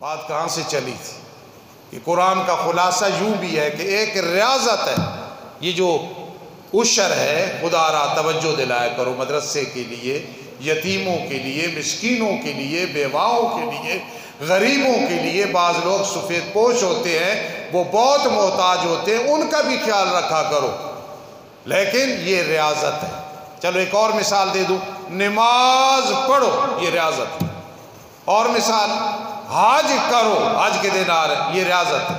بات کہاں سے چلی تھی کہ قرآن کا خلاصہ یوں بھی ہے کہ ایک ریاضت ہے. یہ جو عشر ہے خدا را توجہ دلایا کرو مدرسے کے لیے، یتیموں کے لیے، مسکینوں کے لیے، بیواؤں کے لیے، غریبوں کے لیے. بعض لوگ سفید پوش ہوتے ہیں، وہ بہت محتاج ہوتے ہیں، ان کا بھی خیال رکھا کرو، لیکن یہ ریاضت ہے. چلو ایک اور مثال دے دوں، نماز پڑھو یہ ریاضت ہے. اور مثال، حج کرو، حج کے دن آ رہے یہ ریاضت ہے.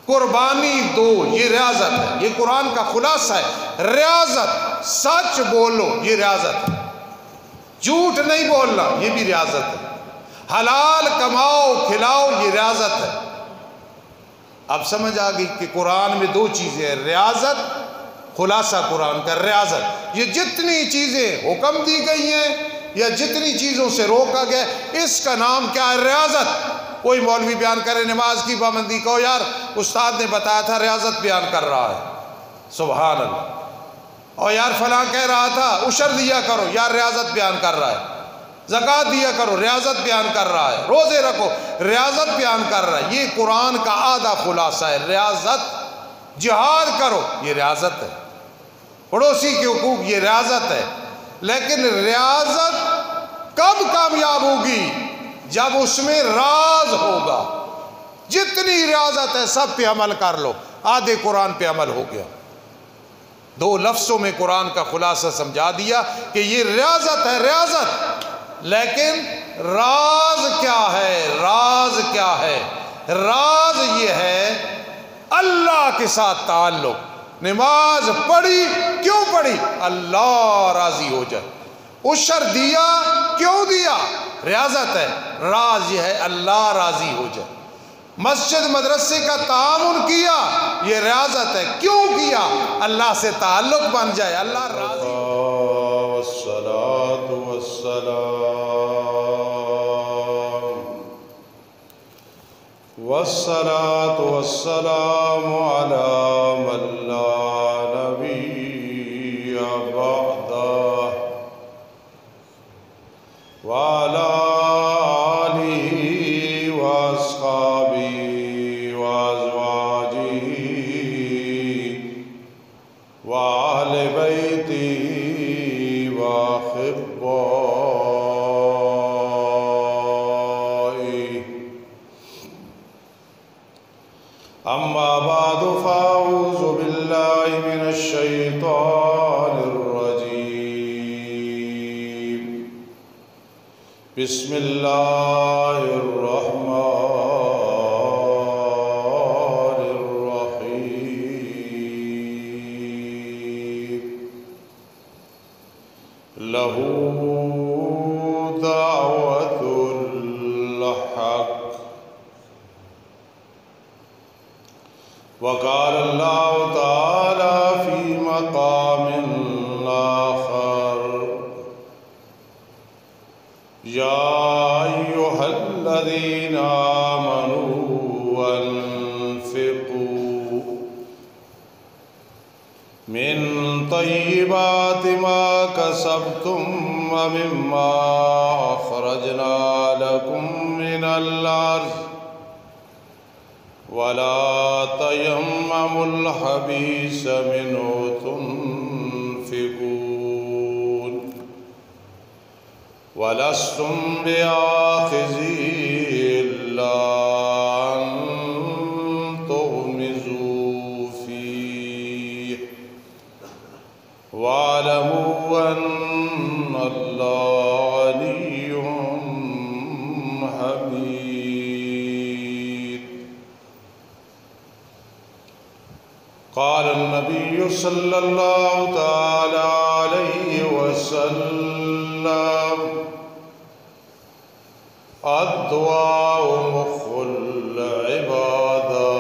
قربانی دو یہ ریاضت ہے. یہ قرآن کا خلاصہ ہے. ریاضت، سچ بولو یہ ریاضت ہے. جھوٹ نہیں بولنا یہ بھی ریاضت ہے. حلال کماؤ کھلاؤ یہ ریاضت ہے. اب سمجھ آ گئی کہ قرآن میں دو چیزیں ہیں، ریاضت، خلاصہ قرآن کا ریاضت. یہ جتنی چیزیں حکم دی گئی ہیں یا جتنی چیزوں سے روکا گیا اس کا نام کیا ہے؟ ریاضت. کوئی مولوی بیان کرے نماز کی پابندی، کہو یار استاد نے بتایا تھا ریاضت بیان کر رہا ہے، سبحان اللہ. اور یار فلاں کہہ رہا تھا عشر دیا کرو، یار ریاضت بیان کر رہا ہے. زکوٰۃ دیا کرو، ریاضت بیان کر رہا ہے. روزے رکھو، ریاضت بیان کر رہا ہے. یہ قرآن کا آدھا خلاصہ ہے، ریاضت. جہاد کرو یہ ریاضت ہے. پڑوسی کے حقوق یہ ریاضت ہے. لیکن ریاضت کب کامیاب ہوگی؟ جب اس میں راز ہوگا. جتنی ریاضت ہے سب پہ عمل کر لو. آدھے قرآن پہ عمل ہو گیا. دو لفظوں میں قرآن کا خلاصہ سمجھا دیا کہ یہ ریاضت ہے، ریاضت. لیکن راز کیا ہے؟ راز کیا ہے؟ راز یہ ہے اللہ کے ساتھ تعلق. نماز پڑھی، کیوں پڑھی؟ اللہ راضی ہو جائے. عشر دیا، کیوں دیا؟ ریاضت ہے. راز یہ ہے اللہ راضی ہو جائے. مسجد مدرسے کا تعاون کیا، یہ ریاضت ہے. کیوں کیا؟ اللہ سے تعلق بن جائے، اللہ راضی. والصلاة والسلام على من لا نبي بعده وعلى آله وأصحابه وأزواجه وأهل بيته وأحبائه. أما بعد فأعوذ بالله من الشيطان الرجيم. بسم الله الرحمن الرحيم. له دعوة الحق. وقال الله تعالى في مقام آخر: يا أيها الذين آمنوا أنفقوا من طيبات ما كسبتم ومما أخرجنا لكم من الأرض ولا تيمموا الخبيث منه تنفقون ولستم بآخذيه إلا أن تغمزوا فيه واعلموا أن الله غني حميد. قال النبي صلى الله تعالى عليه وسلم: الدعاء مخ العبادة،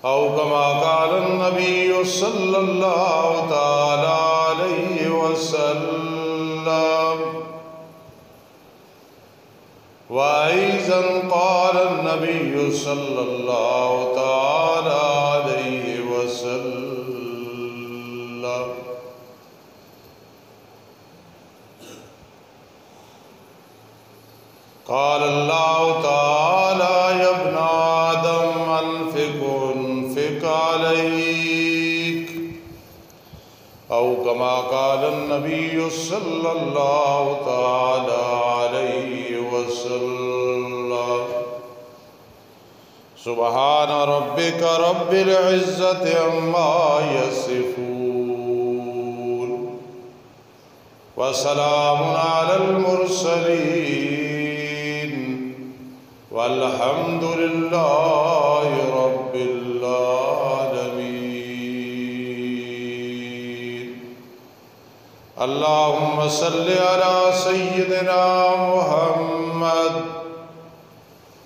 أو كما قال النبي صلى الله تعالى عليه وسلم. وأيضا قال النبي صلى الله تعالى عليه وسلم: قال الله تعالى يا ابن آدم أنفق عليك أو كما قال النبي صلى الله تعالى عليه وسلم سبحان ربك رب العزة عما يصفون وسلام على المرسلين والحمد لله رب العالمين اللهم صل على سيدنا محمد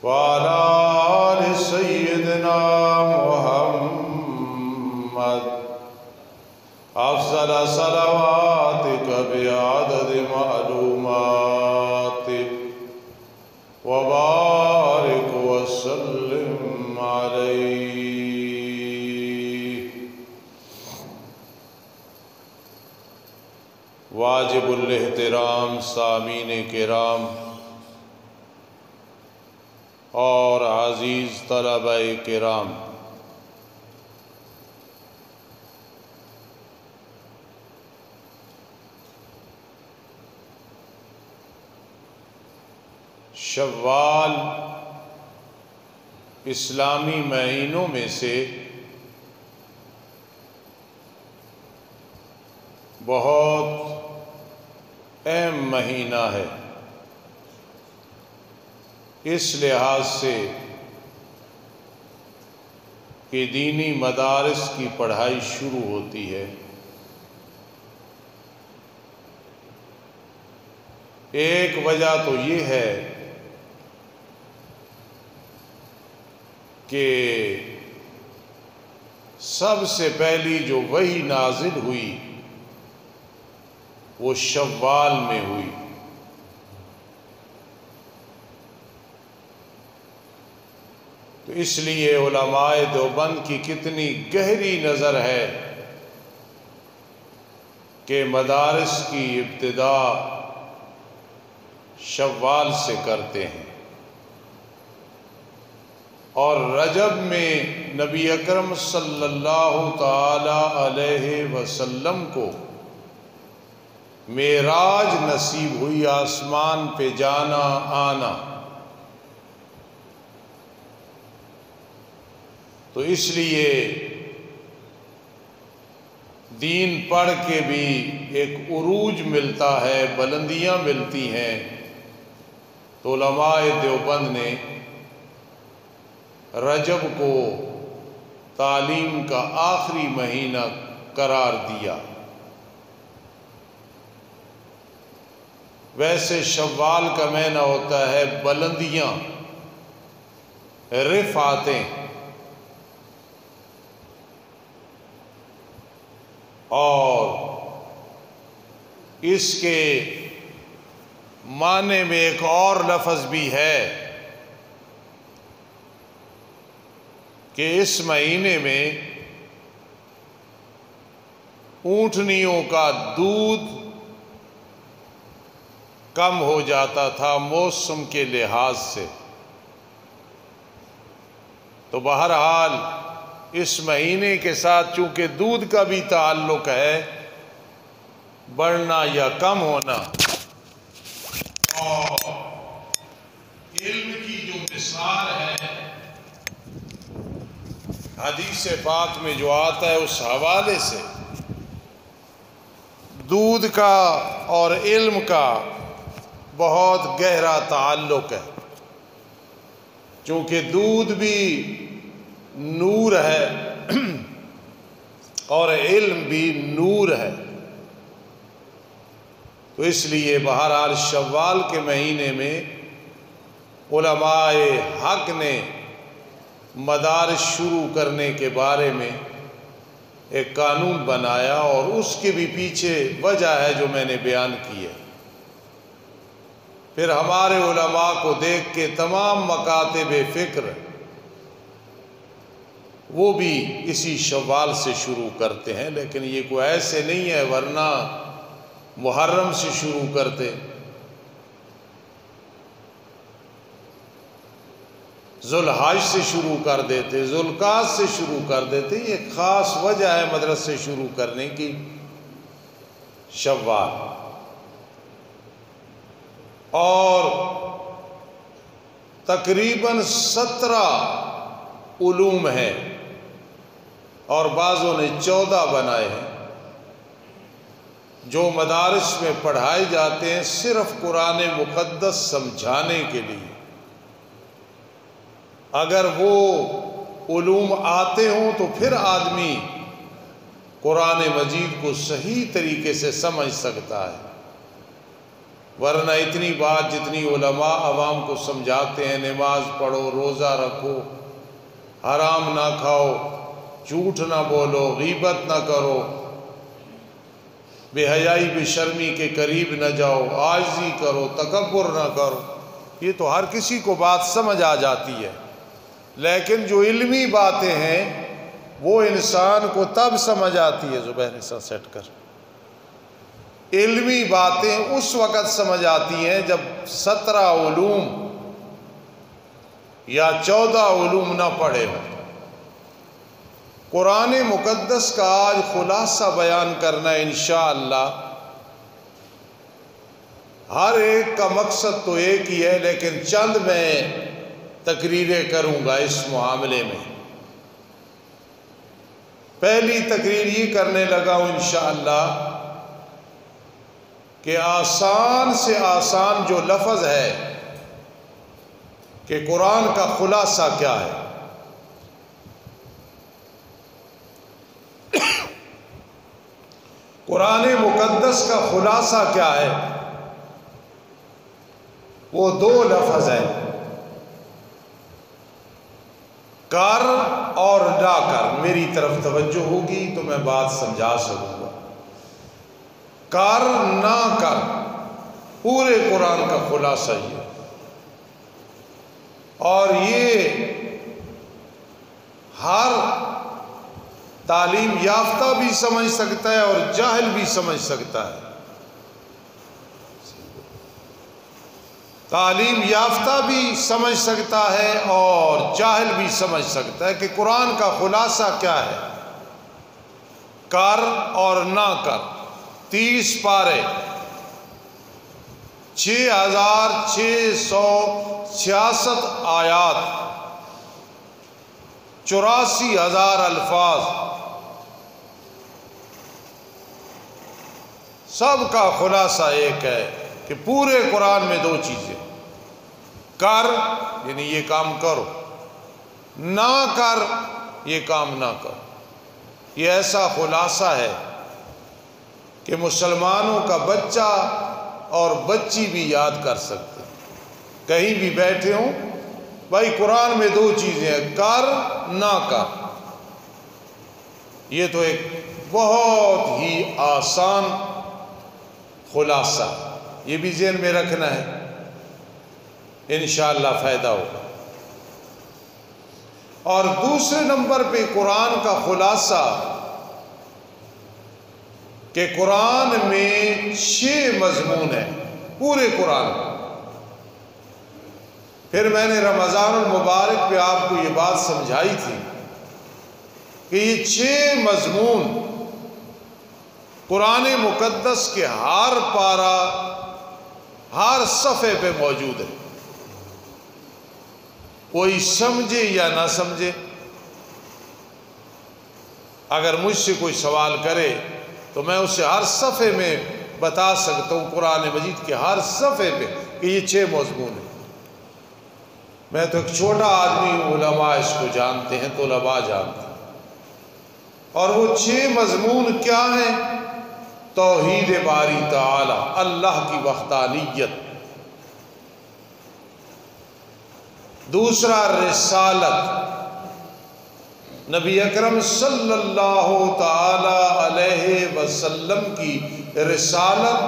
وعلى آل سيدنا محمد أفضل صلواتك بعدد معلوماتك وبارك وسلم عليه واجب الاحترام سامعین کرام اور عزیز طلبہ کرام، شوال اسلامی مہینوں میں سے بہت اہم مہینہ ہے، اس لحاظ سے کہ دینی مدارس کی پڑھائی شروع ہوتی ہے۔ ایک وجہ تو یہ ہے کہ سب سے پہلی جو وحی نازل ہوئی وہ شوال میں ہوئی، تو اس لیے علماء دیوبند کی کتنی گہری نظر ہے کہ مدارس کی ابتدا شوال سے کرتے ہیں، اور رجب میں نبی اکرم صلی اللہ تعالی علیہ وسلم کو معراج نصیب ہوئی، آسمان پہ جانا آنا، تو اس لیے دین پڑھ کے بھی ایک عروج ملتا ہے، بلندیاں ملتی ہیں، تو علماء دیوبند نے رجب کو تعلیم کا آخری مہینہ قرار دیا۔ ویسے شوال کا معنی ہوتا ہے بلندیاں، رفعتیں، اور اس کے معنی میں ایک اور لفظ بھی ہے کہ اس مہینے میں اونٹنیوں کا دودھ کم ہو جاتا تھا موسم کے لحاظ سے، تو بہرحال اس مہینے کے ساتھ چونکہ دودھ کا بھی تعلق ہے، بڑھنا یا کم ہونا، اور علم کی جو مثال ہے حدیث پاک میں جو آتا ہے اس حوالے سے دودھ کا اور علم کا بہت گہرا تعلق ہے، چونکہ دودھ بھی نور ہے اور علم بھی نور ہے، تو اس لیے بہرحال شوال کے مہینے میں علماء حق نے مدارس شروع کرنے کے بارے میں ایک قانون بنایا، اور اس کے بھی پیچھے وجہ ہے جو میں نے بیان کی ہے۔ پھر ہمارے علماء کو دیکھ کے تمام مکاتب فکر وہ بھی اسی شوال سے شروع کرتے ہیں، لیکن یہ کوئی ایسے نہیں ہے ورنہ محرم سے شروع کرتے، ذوالحج سے شروع کر دیتے، ذوالقعدہ سے شروع کر دیتے. یہ خاص وجہ ہے مدرسے شروع کرنے کی. شوال اور تقریباً 17 علوم ہیں اور بعضوں نے 14 بنائے ہیں جو مدارس میں پڑھائے جاتے ہیں صرف قرآن مقدس سمجھانے کے لیے. اگر وہ علوم آتے ہوں تو پھر آدمی قرآن مجید کو صحیح طریقے سے سمجھ سکتا ہے، ورنہ اتنی بات جتنی علماء عوام کو سمجھاتے ہیں، نماز پڑھو، روزہ رکھو، حرام نہ کھاؤ، جھوٹ نہ بولو، غیبت نہ کرو، بے حیائی بے شرمی کے قریب نہ جاؤ، عاجزی کرو، تکبر نہ کرو، یہ تو ہر کسی کو بات سمجھ آ جاتی ہے. لیکن جو علمی باتیں ہیں وہ انسان کو تب سمجھ آتی ہے. زبیر ایسا سیٹ کر. علمی باتیں اس وقت سمجھ آتی ہیں جب 17 علوم یا 14 علوم نہ پڑھے ہوں. قرآن مقدس کا آج خلاصہ بیان کرنا انشاءاللہ. ہر ایک کا مقصد تو ایک ہی ہے، لیکن چند میں تقریریں کروں گا اس معاملے میں. پہلی تقریر یہ کرنے لگا ہوں انشاءاللہ کہ آسان سے آسان جو لفظ ہے کہ قرآن کا خلاصہ کیا ہے. قرآن مقدس کا خلاصہ کیا ہے؟ وہ 2 لفظ ہیں، کر اور نہ کر. میری طرف توجہ ہوگی تو میں بات سمجھا سکوں گا. کر نہ کر، پورے قرآن کا خلاصہ یہ ہے. اور یہ ہر تعلیم یافتہ بھی سمجھ سکتا ہے اور جاہل بھی سمجھ سکتا ہے. تعلیم یافتہ بھی سمجھ سکتا ہے اور جاہل بھی سمجھ سکتا ہے کہ قرآن کا خلاصہ کیا ہے. کر اور نہ کر، 30 پارے، 6666 آیات، 84,000 الفاظ. سب کا خلاصہ ایک ہے کہ پورے قرآن میں 2 چیزیں، کر یعنی یہ کام کرو، نہ کر یہ کام نہ کرو. یہ ایسا خلاصہ ہے کہ مسلمانوں کا بچہ اور بچی بھی یاد کر سکتے. کہیں بھی بیٹھے ہوں، بھائی قرآن میں 2 چیزیں ہیں، کر نہ کر. یہ تو ایک بہت ہی آسان خلاصہ، یہ بھی ذہن میں رکھنا ہے، انشاءاللہ فائدہ ہوگا. اور دوسرے نمبر پہ قرآن کا خلاصہ کہ قرآن میں 6 مضمون ہیں پورے قرآن. پھر میں نے رمضان المبارک پہ آپ کو یہ بات سمجھائی تھی کہ یہ 6 مضمون قرآن مقدس کے ہر پارہ، ہر صفحے پہ موجود ہے. کوئی سمجھے یا نہ سمجھے، اگر مجھ سے کوئی سوال کرے تو میں اسے ہر صفحے میں بتا سکتا ہوں قرآن مجید کے ہر صفحے پہ کہ یہ 6 مضمون ہیں. میں تو ایک چھوٹا آدمی ہوں، علماء اس کو جانتے ہیں، طلباء جانتے ہیں. اور وہ 6 مضمون کیا ہیں؟ توحید باری تعالی، اللہ کی وحدانیت. دوسرا رسالت، نبی اکرم صلی اللہ تعالی علیہ وسلم کی رسالت،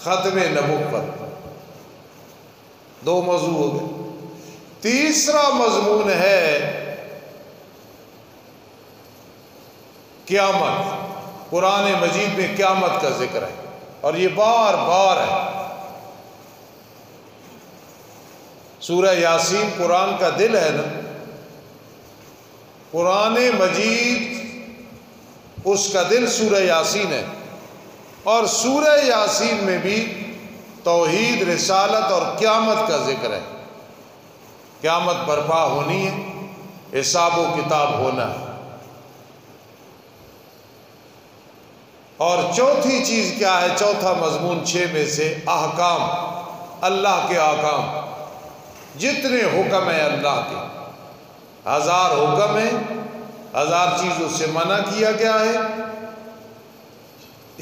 ختم نبوت. 2 موضوع ہو گئے. تیسرا مضمون ہے قیامت. قرآن مجید میں قیامت کا ذکر ہے اور یہ بار بار ہے. سورہ یاسین قرآن کا دل ہے نا، قرآن مجید اس کا دل سورہ یاسین ہے، اور سورہ یاسین میں بھی توحید، رسالت اور قیامت کا ذکر ہے۔ قیامت برپا ہونی ہے، حساب و کتاب ہونا ہے۔ اور چوتھی چیز کیا ہے؟ چوتھا مضمون 6 میں سے احکام، اللہ کے احکام، جتنے حکم ہیں اللہ کے، 1000 حکم ہیں، 1000 چیزوں سے منع کیا گیا ہے۔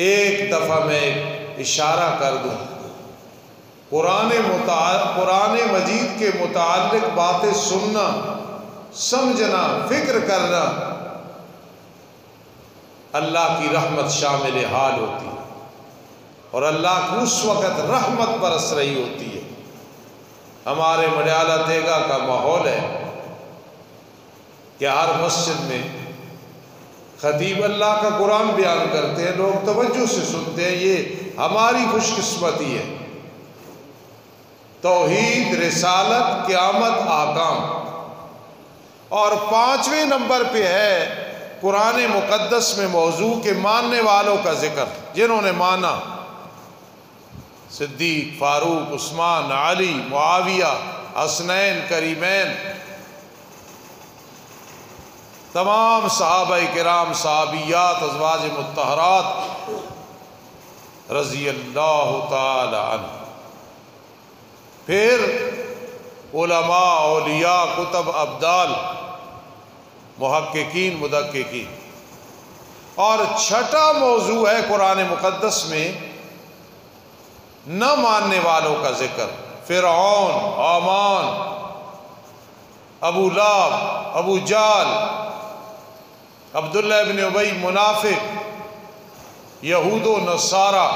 ایک دفعہ میں ایک اشارہ کر دوں، قرآن مجید کے متعلق باتیں سننا، سمجھنا، فکر کرنا، اللہ کی رحمت شامل حال ہوتی ہے، اور اللہ کی اس وقت رحمت برس رہی ہوتی ہے۔ ہمارے مڈیالہ تیگا کا ماحول ہے کہ ہر مسجد میں خطیب اللہ کا قرآن بیان کرتے ہیں، لوگ توجہ سے سنتے ہیں، یہ ہماری خوش قسمتی ہے۔ توحید، رسالت، قیامت، احکام، اور 5ویں نمبر پہ ہے قرآن مقدس میں موضوع کے ماننے والوں کا ذکر، جنہوں نے مانا، صدیق، فاروق، عثمان، علی، معاویہ، حسنین، کریمین، تمام صحابہ کرام، صحابیات، ازواج مطہرات رضی اللہ تعالی عنہ، پھر علماء، اولیاء، کتب، ابدال، محققین، مدققین، اور 6واں موضوع ہے قرآن مقدس میں نہ ماننے والوں کا ذکر، فرعون، حامان، ابو لہب، ابو جہل، عبداللہ ابن ابی منافق، یہود و نصارہ۔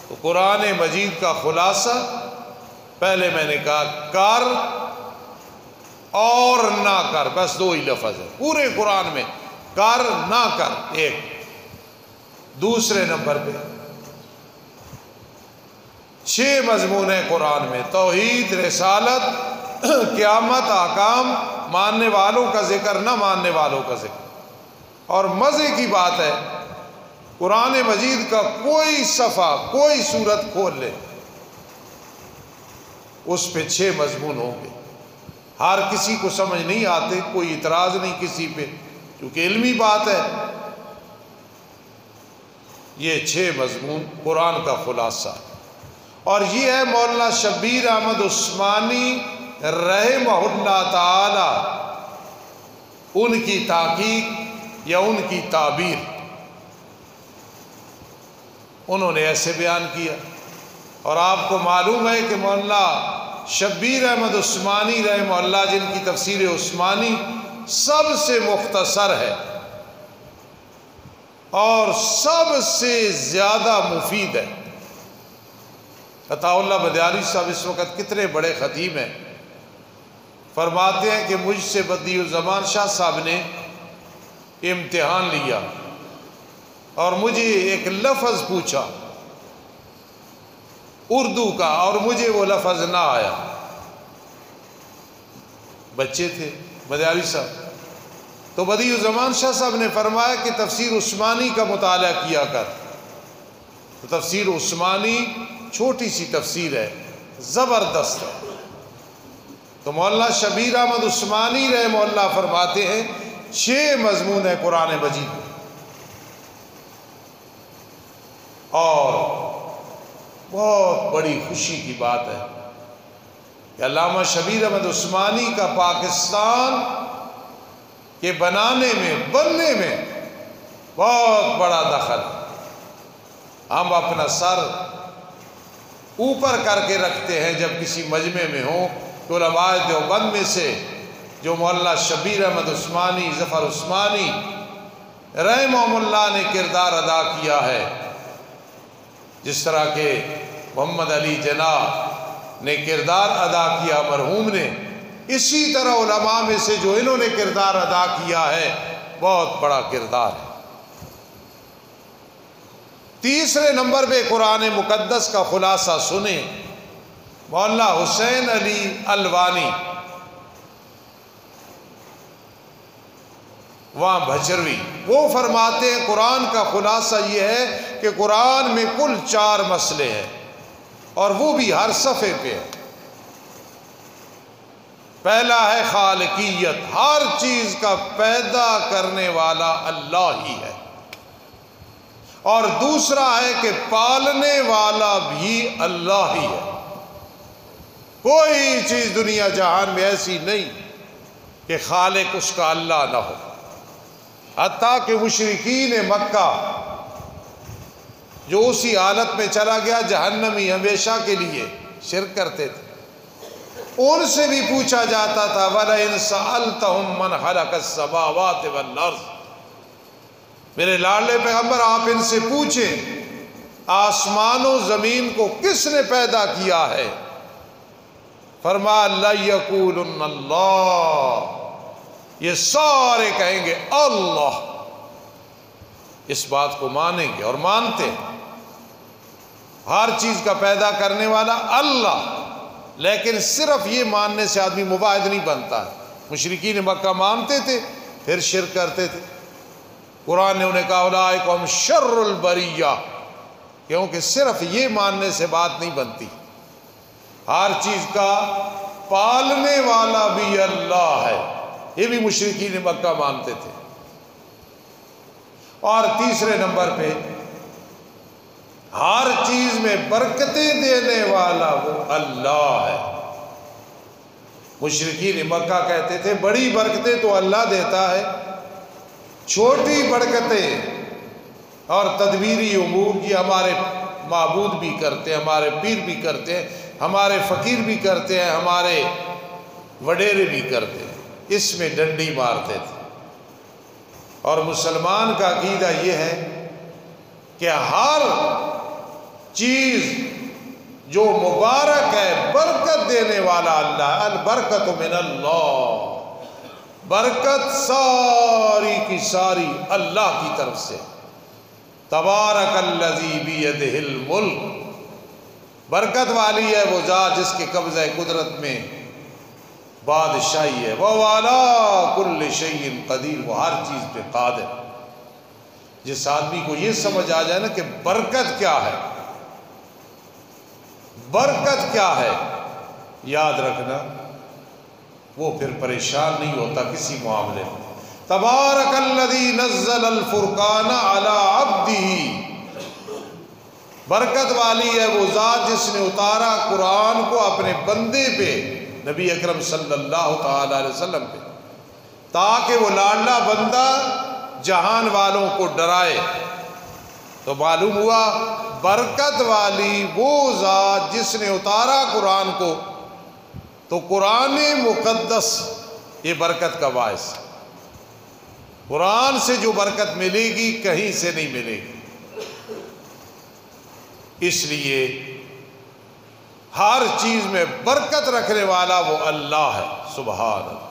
تو قرآن مجید کا خلاصہ پہلے میں نے کہا، کر اور نہ کر، بس 2 ہی لفظ ہے پورے قرآن میں، کر، نہ کر، ایک۔ دوسرے نمبر پہ 6 مضمون ہے قرآن میں، توحید، رسالت، قیامت، احکام، ماننے والوں کا ذکر، نہ ماننے والوں کا ذکر۔ اور مزے کی بات ہے، قرآن مجید کا کوئی صفحہ، کوئی سورت کھول لے، اس پہ 6 مضمون ہوں گے۔ ہر کسی کو سمجھ نہیں آتے، کوئی اعتراض نہیں کسی پہ، کیونکہ علمی بات ہے۔ یہ 6 مضمون قرآن کا خلاصہ، اور یہ ہے مولانا شبیر احمد عثمانی رحمہ اللہ تعالی، ان کی تحقیق یا ان کی تعبیر، انہوں نے ایسے بیان کیا۔ اور آپ کو معلوم ہے کہ مولانا شبیر احمد عثمانی رحمہ اللہ، جن کی تفسیر عثمانی سب سے مختصر ہے اور سب سے زیادہ مفید ہے۔ عطا اللہ بدیاری صاحب اس وقت کتنے بڑے خطیب ہیں، فرماتے ہیں کہ مجھ سے بدیع الزمان شاہ صاحب نے امتحان لیا اور مجھے ایک لفظ پوچھا اردو کا، اور مجھے وہ لفظ نہ آیا۔ بچے تھے بدیاری صاحب، تو بدیع الزمان شاہ صاحب نے فرمایا کہ تفسیر عثمانی کا مطالعہ کیا کر۔ تو تفسیر عثمانی چھوٹی سی تفسیر ہے، زبردست ہے۔ تو مولانا شبیر احمد عثمانی رحمہ اللہ فرماتے ہیں 6 مضمون ہے قرآن مجید میں، اور بہت بڑی خوشی کی بات ہے کہ علامہ شبیر احمد عثمانی کا پاکستان کے بننے میں بہت بڑا دخل ہے۔ ہم اپنا سر اوپر کر کے رکھتے ہیں جب کسی مجمع میں ہوں تو علماء دیوبند میں سے جو مولانا شبیر احمد عثمانی، ظفر عثمانی رحمہ اللہ نے کردار ادا کیا ہے، جس طرح کہ محمد علی جناح نے کردار ادا کیا مرحوم نے، اسی طرح علماء میں سے جو انہوں نے کردار ادا کیا ہے، بہت بڑا کردار ہے۔ تیسرے نمبر پہ قرآن مقدس کا خلاصہ سنیں، مولانا حسین علی الوانی وہاں بھچروی، وہ فرماتے ہیں قرآن کا خلاصہ یہ ہے کہ قرآن میں کل 4 مسئلے ہیں، اور وہ بھی ہر صفحے پہ ہے۔ پہلا ہے خالقیت، ہر چیز کا پیدا کرنے والا اللہ ہی ہے، اور دوسرا ہے کہ پالنے والا بھی اللہ ہی ہے۔ کوئی چیز دنیا جہان میں ایسی نہیں کہ خالق اس کا اللہ نہ ہو، حتیٰ کہ مشرکین مکہ جو اسی حالت میں چلا گیا جہنمی ہمیشہ کے لیے شرک کرتے تھے، ان سے بھی پوچھا جاتا تھا وَلَئِن سَأَلْتَهُم مَّنْ خَلَقَ السَّمَاوَاتِ وَالْأَرْضِ، میرے لاڈلے پیغمبر آپ ان سے پوچھیں آسمان و زمین کو کس نے پیدا کیا ہے؟ فرمایا لَيَقُولُنَّ اللَّهُ، یہ سارے کہیں گے اللہ، اس بات کو مانیں گے اور مانتے ہیں، ہر چیز کا پیدا کرنے والا اللہ، لیکن صرف یہ ماننے سے آدمی مباحد نہیں بنتا ہے۔ مشرکین مکہ مانتے تھے پھر شرک کرتے تھے، قرآن نے انہیں کہا اولئک شر البریہ، کیونکہ صرف یہ ماننے سے بات نہیں بنتی، ہر چیز کا پالنے والا بھی اللہ ہے، یہ بھی مشرکین مکہ مانتے تھے۔ اور تیسرے نمبر پہ ہر چیز میں برکتیں دینے والا وہ اللہ ہے۔ مشرکین مکہ کہتے تھے بڑی برکتیں تو اللہ دیتا ہے، چھوٹی برکتیں اور تدبیری امور کی ہمارے معبود بھی کرتے ہیں، ہمارے پیر بھی کرتے ہیں، ہمارے فقیر بھی کرتے ہیں، ہمارے وڈیرے بھی کرتے ہیں، اس میں ڈنڈی مارتے تھے۔ اور مسلمان کا عقیدہ یہ ہے کہ ہر چیز جو مبارک ہے برکت دینے والا اللہ، البرکت من اللہ، برکت ساری کی ساری اللہ کی طرف سے، تبارک الذی بیدہ الملک، برکت والی ہے وہ ذات جس کے قبضہ قدرت میں بادشاہی ہے، وَهُوَ عَلَىٰ كُلِّ شَيْءٍ قدیر، وہ ہر چیز پہ قادر۔ جس آدمی کو یہ سمجھ آ جائے نا کہ برکت کیا ہے، برکت کیا ہے، یاد رکھنا وہ پھر پریشان نہیں ہوتا کسی معاملے میں۔ تبارک الذی نزل الفرقان علی عبدہ، برکت والی ہے وہ ذات جس نے اتارا قرآن کو اپنے بندے پہ، نبی اکرم صلی اللہ تعالی علیہ وسلم پہ، تاکہ وہ لاڈلا بندہ جہان والوں کو ڈرائے۔ تو معلوم ہوا برکت والی وہ ذات جس نے اتارا قرآن کو، تو قرآن مقدس یہ برکت کا باعث، قرآن سے جو برکت ملے گی کہیں سے نہیں ملے گی۔ اس لیے ہر چیز میں برکت رکھنے والا وہ اللہ ہے، سبحان اللہ۔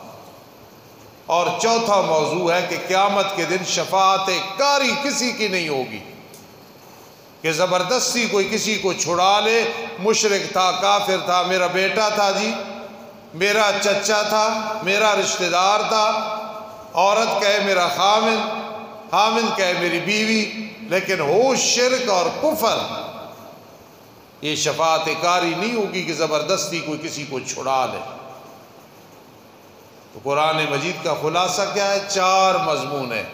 اور چوتھا موضوع ہے کہ قیامت کے دن شفاعت کاری کسی کی نہیں ہوگی، کہ زبردستی کوئی کسی کو چھڑا لے، مشرک تھا، کافر تھا، میرا بیٹا تھا جی، میرا چچا تھا، میرا رشتہ دار تھا، عورت کہے میرا خامند، خامند کہے میری بیوی، لیکن ہو شرک اور کفر، یہ شفاعت کاری نہیں ہوگی کہ زبردستی کوئی کسی کو چھڑا لے۔ تو قرآن مجید کا خلاصہ کیا ہے؟ 4 مضمون ہے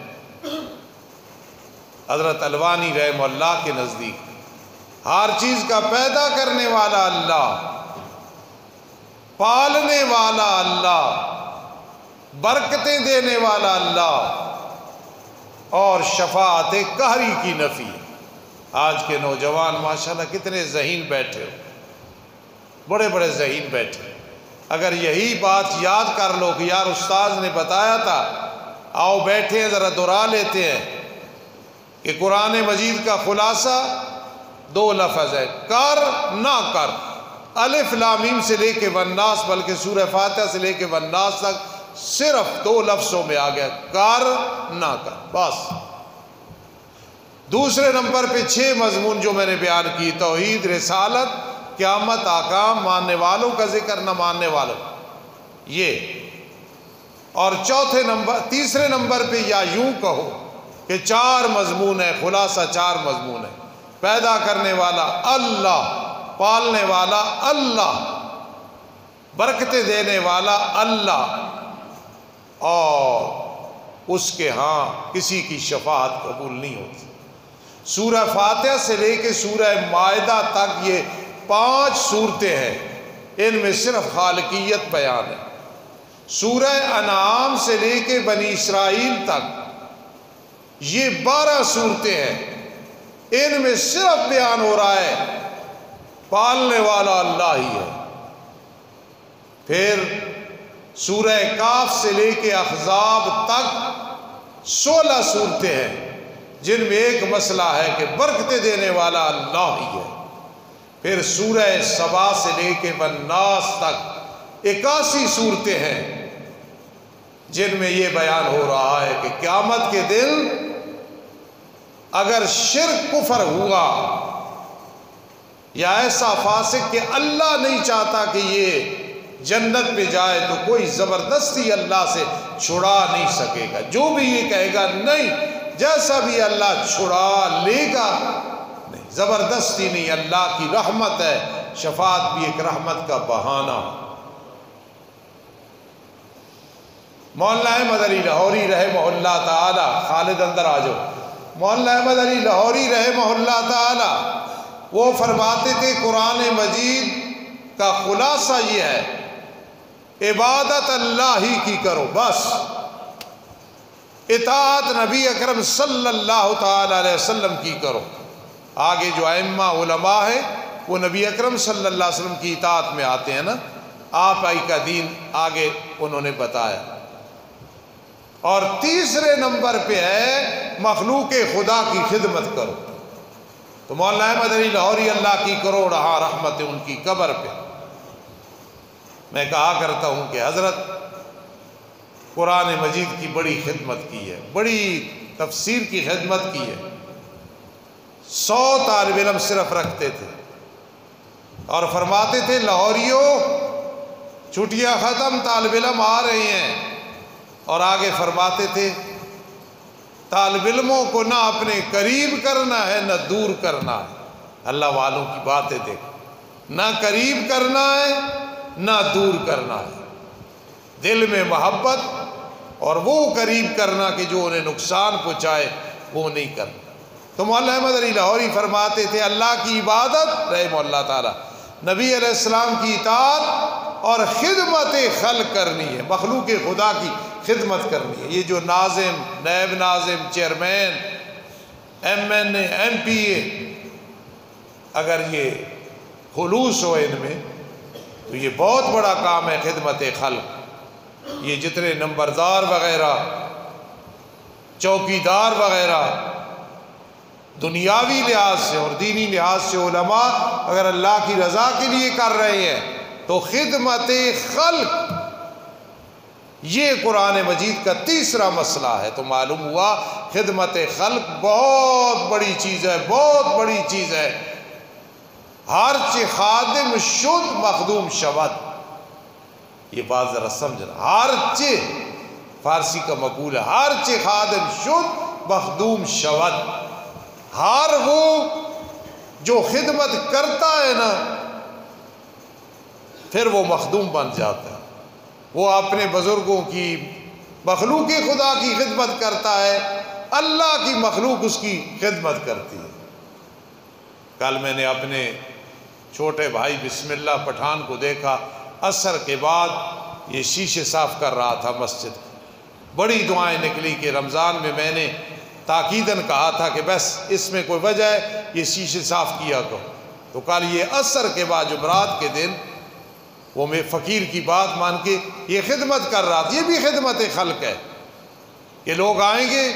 حضرت الوانی رحمہ اللہ کے نزدیک۔ ہر چیز کا پیدا کرنے والا اللہ، پالنے والا اللہ، برکتیں دینے والا اللہ، اور شفاعت قہری کی نفی۔ آج کے نوجوان ماشاءاللہ کتنے ذہین بیٹھے ہو، بڑے بڑے ذہین بیٹھے، اگر یہی بات یاد کر لو کہ یار استاذ نے بتایا تھا، آؤ بیٹھے ہیں ذرا دہرا لیتے ہیں کہ قرآن مجید کا خلاصہ 2 لفظ ہے، کر نہ کر، الف لام میم سے لے کے والناس، بلکہ سورہ فاتحہ سے لے کے والناس تک صرف 2 لفظوں میں آ گیا، کر نہ کر، بس۔ دوسرے نمبر پہ 6 مضمون جو میں نے بیان کی، توحید، رسالت قیامت، آکام، ماننے والوں کا ذکر، نہ ماننے والوں، یہ۔ اور تیسرے نمبر پہ یا یوں کہو کہ 4 مضمون ہے، خلاصہ 4 مضمون ہے۔ پیدا کرنے والا اللہ، پالنے والا اللہ، برکتیں دینے والا اللہ، اور اس کے ہاں کسی کی شفاعت قبول نہیں ہوتی۔ سورہ فاتحہ سے لے کے سورہ مائدہ تک یہ 5 صورتیں ہیں، ان میں صرف خالقیت بیان ہے۔ سورہ انعام سے لے کے بنی اسرائیل تک یہ 12 صورتیں ہیں، ان میں صرف بیان ہو رہا ہے پالنے والا اللہ ہی ہے۔ پھر سورہ کاف سے لے کے احزاب تک 16 صورتیں ہیں، جن میں ایک مسئلہ ہے کہ برکتیں دینے والا اللہ ہی ہے۔ پھر سورہ سبا سے لے کے والناس تک 81 صورتیں ہیں، جن میں یہ بیان ہو رہا ہے کہ قیامت کے دن اگر شرک کفر ہوا یا ایسا فاسق کہ اللہ نہیں چاہتا کہ یہ جنت میں جائے، تو کوئی زبردستی اللہ سے چھڑا نہیں سکے گا۔ جو بھی یہ کہے گا نہیں، جیسا بھی اللہ چھڑا لے گا، نہیں، زبردستی نہیں، اللہ کی رحمت ہے، شفاعت بھی ایک رحمت کا بہانہ۔ مولانا احمد علی لاہوری رحمہ اللہ تعالی، خالد اندر آ جاؤ، مولانا احمد علی لاہوری رحمہ اللہ تعالی وہ فرماتے تھے قرآن مجید کا خلاصہ یہ ہے، عبادت اللہ ہی کی کرو، بس اطاعت نبی اکرم صلی اللہ تعالی علیہ وسلم کی کرو۔ آگے جو ائمہ علماء ہیں وہ نبی اکرم صلی اللہ علیہ وسلم کی اطاعت میں آتے ہیں نا، آپ ہی کا دین آگے انہوں نے بتایا۔ اور تیسرے نمبر پہ ہے مخلوق خدا کی خدمت کرو، تو مولانا احمد علی لاہوری اللہ کی کروڑہا رحمت ان کی قبر پہ۔ میں کہا کرتا ہوں کہ حضرت قرآن مجید کی بڑی خدمت کی ہے، بڑی تفسیر کی خدمت کی ہے۔ 100 طالب علم صرف رکھتے تھے، اور فرماتے تھے لاہوریوں چھٹیاں ختم، طالب علم آ رہے ہیں، اور آگے فرماتے تھے طالب علموں کو نہ اپنے قریب کرنا ہے نہ دور کرنا ہے۔ اللہ والوں کی باتیں دیکھو، نہ قریب کرنا ہے نہ دور کرنا ہے، دل میں محبت، اور وہ قریب کرنا کہ جو انہیں نقصان پہنچائے وہ نہیں کرنا۔ تو مولانا احمد علی لاہوری فرماتے تھے اللہ کی عبادت رحمہ اللہ تعالی، نبی علیہ السلام کی اطاعت اور خدمت خلق کرنی ہے، مخلوق خدا کی خدمت کرنی ہے۔ یہ جو ناظم، نائب ناظم، چیئرمین، ایم این اے، ایم پی اے، اگر یہ خلوص ہو ان میں تو یہ بہت بڑا کام ہے خدمت خلق۔ یہ جتنے نمبردار وغیرہ، چوکیدار وغیرہ، دنیاوی لحاظ سے اور دینی لحاظ سے علماء اگر اللہ کی رضا کے لیے کر رہے ہیں تو خدمت خلق یہ قرآن مجید کا تیسرا مسئلہ ہے۔ تو معلوم ہوا خدمت خلق بہت بڑی چیز ہے، بہت بڑی چیز ہے۔ ہر چی خادم شد مخدوم شود، یہ بات ذرا سمجھنا، ہر چی فارسی کا مقول ہے، ہر چی خادم شد مخدوم شود، ہر وہ جو خدمت کرتا ہے نا پھر وہ مخدوم بن جاتا ہے۔ وہ اپنے بزرگوں کی، مخلوق خدا کی خدمت کرتا ہے، اللہ کی مخلوق اس کی خدمت کرتی ہے۔ کل میں نے اپنے چھوٹے بھائی بسم اللہ پٹھان کو دیکھا، عصر کے بعد یہ شیشے صاف کر رہا تھا مسجد، بڑی دعائیں نکلی کہ رمضان میں نے تاکیداً کہا تھا کہ بس اس میں کوئی وجہ ہے یہ شیشے صاف کیا کرو، تو کل یہ عصر کے بعد جمعرات کے دن وہ میں فقیر کی بات مان کے یہ خدمت کر رہا تھا۔ یہ بھی خدمت خلق ہے کہ لوگ آئیں گے،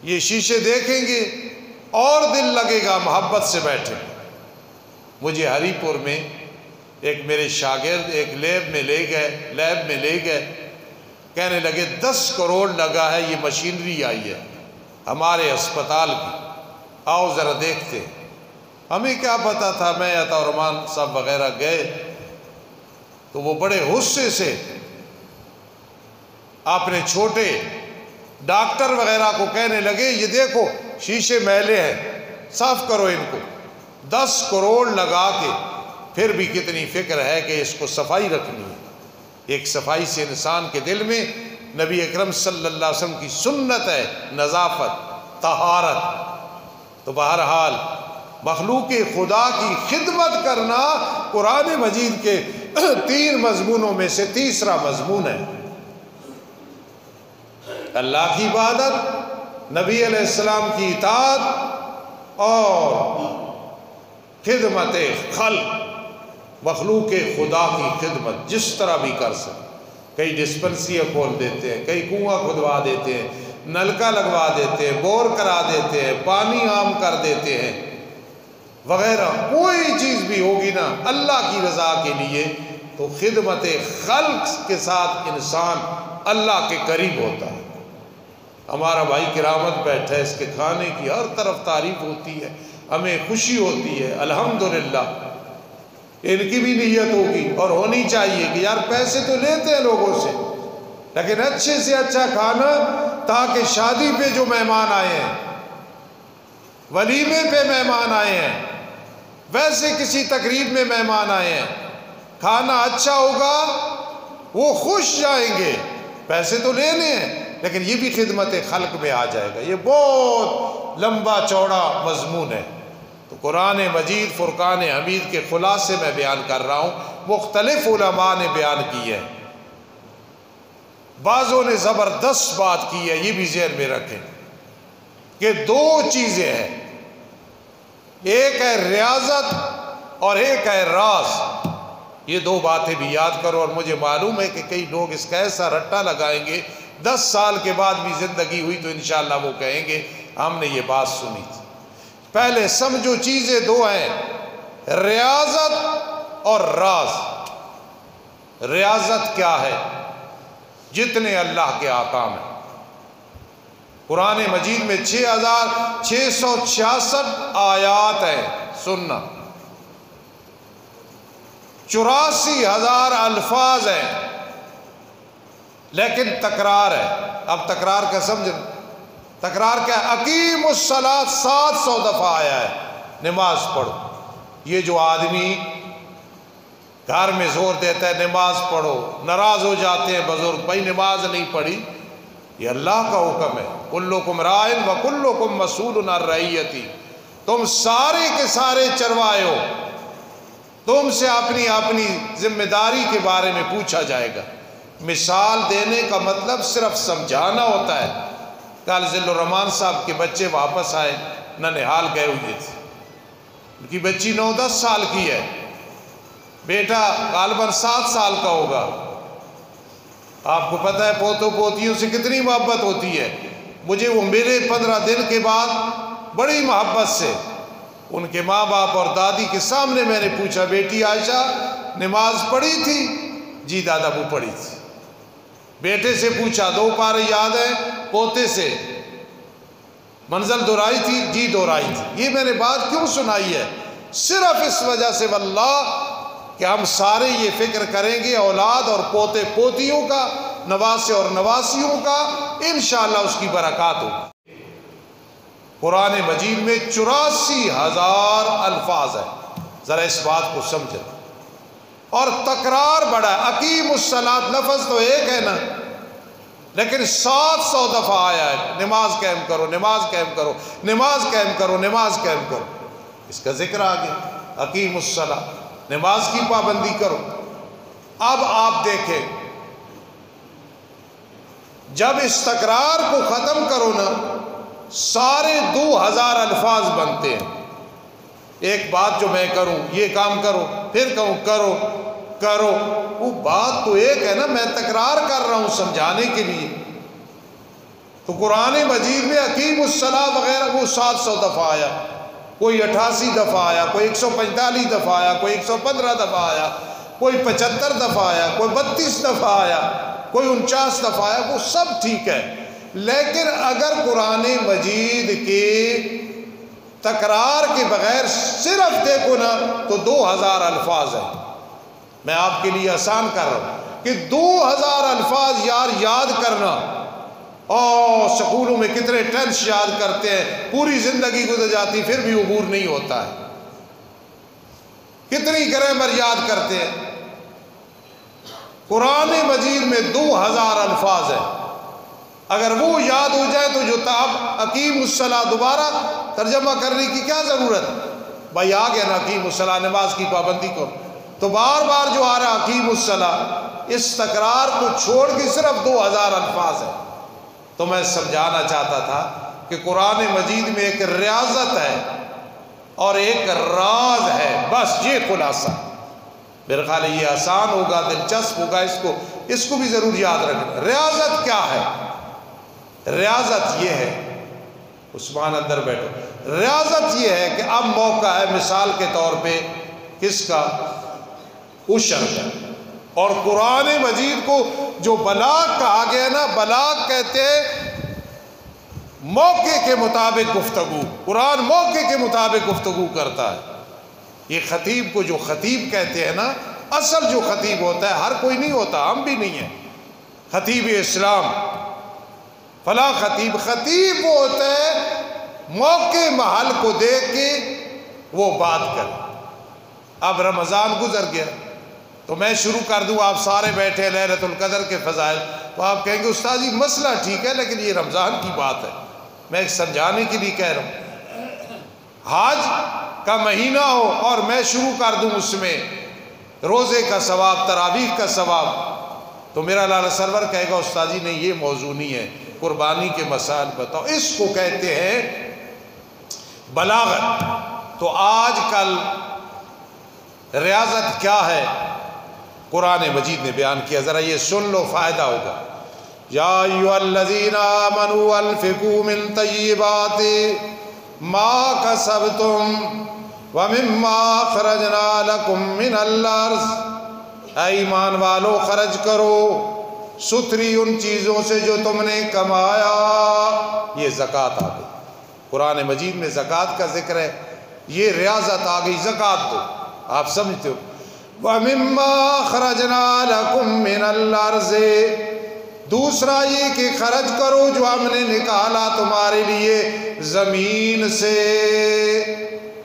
یہ شیشے دیکھیں گے اور دل لگے گا، محبت سے بیٹھیں گے۔ مجھے ہری پور میں ایک میرے شاگرد ایک لیب میں لے گئے، کہنے لگے 10 کروڑ لگا ہے، یہ مشینری آئی ہے ہمارے ہسپتال کی، آؤ ذرا دیکھتے۔ ہمیں کیا پتا تھا، میں عطا الرحمان صاحب وغیرہ گئے تو وہ بڑے غصے سے اپنے چھوٹے ڈاکٹر وغیرہ کو کہنے لگے یہ دیکھو شیشے میلے ہیں، صاف کرو ان کو۔ 10 کروڑ لگا کے پھر بھی کتنی فکر ہے کہ اس کو صفائی رکھنی ہے۔ ایک صفائی سے انسان کے دل میں نبی اکرم صلی اللہ علیہ وسلم کی سنت ہے، نظافت، طہارت۔ تو بہرحال مخلوق خدا کی خدمت کرنا قرآن مجید کے 3 مضمونوں میں سے تیسرا مضمون ہے۔ اللہ کی عبادت، نبی علیہ السلام کی اطاعت اور خدمت خلق، مخلوق خدا کی خدمت جس طرح بھی کر سکتے۔ کئی ڈسپنسریاں کھول دیتے ہیں، کئی کنواں کھدوا دیتے ہیں، نلکا لگوا دیتے ہیں، بور کرا دیتے ہیں، پانی عام کر دیتے ہیں وغیرہ۔ کوئی چیز بھی ہوگی نا اللہ کی رضا کے لیے تو خدمت خلق کے ساتھ انسان اللہ کے قریب ہوتا ہے۔ ہمارا بھائی کرامت بیٹھا ہے، اس کے کھانے کی ہر طرف تعریف ہوتی ہے، ہمیں خوشی ہوتی ہے، الحمدللہ۔ ان کی بھی نیت ہوگی اور ہونی چاہیے کہ یار پیسے تو لیتے ہیں لوگوں سے، لیکن اچھے سے اچھا کھانا، تاکہ شادی پہ جو مہمان آئے ہیں، ولیمے پہ مہمان آئے ہیں، ویسے کسی تقریب میں مہمان آئے ہیں، کھانا اچھا ہوگا وہ خوش جائیں گے۔ پیسے تو لینے ہیں لیکن یہ بھی خدمت خلق میں آ جائے گا۔ یہ بہت لمبا چوڑا مضمون ہے۔ تو قرآن مجید فرقان حمید کے خلاصے میں بیان کر رہا ہوں، مختلف علماء نے بیان کی ہے، بعضوں نے زبردست بات کی ہے، یہ بھی ذہن میں رکھیں کہ 2 چیزیں ہیں، ایک ہے ریاضت اور ایک ہے راز۔ یہ 2 باتیں بھی یاد کرو، اور مجھے معلوم ہے کہ کئی لوگ اس کا ایسا رٹا لگائیں گے 10 سال کے بعد بھی زندگی ہوئی تو انشاءاللہ وہ کہیں گے ہم نے یہ بات سنی تھی۔ پہلے سمجھو چیزیں 2 ہیں، ریاضت اور راز۔ ریاضت کیا ہے؟ جتنے اللہ کے احکام ہیں، قرآن مجید میں 6666 آیات ہیں، سننا 84,000 الفاظ ہیں، لیکن تکرار ہے۔ اب تکرار کا سمجھ، تکرار کیا ہے؟ اقیم الصلاۃ 700 دفعہ آیا ہے، نماز پڑھو۔ یہ جو آدمی گھر میں زور دیتا ہے نماز پڑھو، ناراض ہو جاتے ہیں بزرگ، بھائی نماز نہیں پڑھی، یہ اللہ کا حکم ہے، کلکم راعٍ وکلکم مسئول عن رعیتہ، تم سارے کے سارے چروائے ہو، تم سے اپنی اپنی ذمہ داری کے بارے میں پوچھا جائے گا۔ مثال دینے کا مطلب صرف سمجھانا ہوتا ہے۔ کل ذل الرحمان صاحب کے بچے واپس آئے، ننہال گئے ہوئے تھے، ان کی بچی 9-10 سال کی ہے، بیٹا غالباً 7 سال کا ہوگا۔ آپ کو پتہ ہے پوتوں پوتیوں سے کتنی محبت ہوتی ہے۔ مجھے وہ ملے 15 دن کے بعد بڑی محبت سے، ان کے ماں باپ اور دادی کے سامنے میں نے پوچھا بیٹی عائشہ نماز پڑھی تھی؟ جی دادا وہ پڑھی تھی۔ بیٹے سے پوچھا 2 پارے یاد ہیں؟ پوتے سے منزل دہرائی تھی؟ جی دہرائی تھی۔ یہ میں نے بات کیوں سنائی ہے؟ صرف اس وجہ سے واللہ کہ ہم سارے یہ فکر کریں گے اولاد اور پوتے پوتیوں کا، نواسے اور نواسیوں کا، انشاءاللہ اس کی برکات ہوگی۔ قرآن مجید میں 84,000 الفاظ ہیں، ذرا اس بات کو سمجھیں، اور تکرار بڑا ہے۔ اقیم الصلاۃ لفظ تو ایک ہے نا، لیکن 700 دفعہ آیا ہے، نماز قائم کرو، نماز قائم کرو، نماز قائم کرو، نماز قائم کرو، اس کا ذکر آ گیا۔ اقیم الصلاۃ، نماز کی پابندی کرو۔ اب آپ دیکھیں، جب اس تکرار کو ختم کرو نا، سارے 2000 الفاظ بنتے ہیں۔ ایک بات جو میں کروں، یہ کام کرو، پھر کہوں کرو کرو، وہ بات تو ایک ہے نا، میں تکرار کر رہا ہوں سمجھانے کے لیے۔ تو قرآن مجید میں اقیم الصلاۃ وغیرہ وہ 700 دفعہ آیا، کوئی 88 دفعہ آیا، کوئی 145 دفعہ آیا، کوئی 115 دفعہ آیا، کوئی 75 دفعہ آیا، کوئی 32 دفعہ آیا، کوئی 49 دفعہ آیا، وہ سب ٹھیک ہے۔ لیکن اگر قرآن مجید کے تکرار کے بغیر صرف دیکھو نا تو 2000 الفاظ ہیں. میں آپ کے لیے آسان کر رہا ہوں کہ 2000 الفاظ یاد کرنا. اور سکولوں میں کتنے ٹینس یاد کرتے ہیں, پوری زندگی گزر جاتی پھر بھی عبور نہیں ہوتا ہے. کتنی گرامر یاد کرتے ہیں. قرآن مجید میں 2000 الفاظ ہیں. اگر وہ یاد ہو جائے تو جو اب اقیم الصلاۃ دوبارہ ترجمہ کرنے کی کیا ضرورت. بھائی آ گیا نا اقیم الصلاۃ, نماز کی پابندی کو, تو بار بار جو آ رہا اقیم الصلاۃ, اس تکرار کو چھوڑ کے صرف 2000 الفاظ ہیں. تو میں سمجھانا چاہتا تھا کہ قرآن مجید میں ایک ریاضت ہے اور ایک راز ہے, بس یہ خلاصہ. میرے خیال ہے یہ آسان ہوگا, دلچسپ ہوگا, اس کو بھی ضرور یاد رکھنا. ریاضت کیا ہے؟ ریاضت یہ ہے, عثمان اندر بیٹھو, ریاضت یہ ہے کہ اب موقع ہے مثال کے طور پہ کس کا؟ عشر کا. اور قرآن مجید کو جو بلاغ کہا گیا نا, بلاغ کہتے ہیں موقع کے مطابق گفتگو. قرآن موقع کے مطابق گفتگو کرتا ہے. یہ خطیب کو جو خطیب کہتے ہیں نا, اصل جو خطیب ہوتا ہے, ہر کوئی نہیں ہوتا, ہم بھی نہیں ہیں. خطیب اسلام فلاں خطیب, خطیب وہ ہوتا ہے موقع محل کو دیکھ کے وہ بات کرے. اب رمضان گزر گیا تو میں شروع کر دوں, آپ سارے بیٹھے لیلۃ القدر کے فضائل, تو آپ کہیں گے استاد جی مسئلہ ٹھیک ہے لیکن یہ رمضان کی بات ہے. میں ایک سمجھانے کے لیے کہہ رہا ہوں. حج کا مہینہ ہو اور میں شروع کر دوں اس میں روزے کا ثواب, تراویح کا ثواب, تو میرا لالا سرور کہے گا استاد جی نہیں یہ موضوع نہیں ہے, قربانی کے مسائل بتاؤ. اس کو کہتے ہیں بلاغت. تو آج کل ریاضت کیا ہے قرآن مجید نے بیان کیا, ذرا یہ سن لو, فائدہ ہوگا. یا ایھا الذین آمنوا انفقوا من طیبات ما کسبتم ومما اخرجنا لکم من الارض. اے ایمان والو خرچ کرو ستھری ان چیزوں سے جو تم نے کمایا. یہ زکوٰۃ آ گئی قرآن مجید میں, زکوٰۃ کا ذکر ہے, یہ ریاضت آ گئی, زکوٰۃ دو. آپ سمجھتے ہو. وَمِمَّا أَخْرَجْنَا لَكُم مِّنَ الْأَرْضِ, دوسرا یہ کہ خرچ کرو جو ہم نے نکالا تمہارے لیے زمین سے.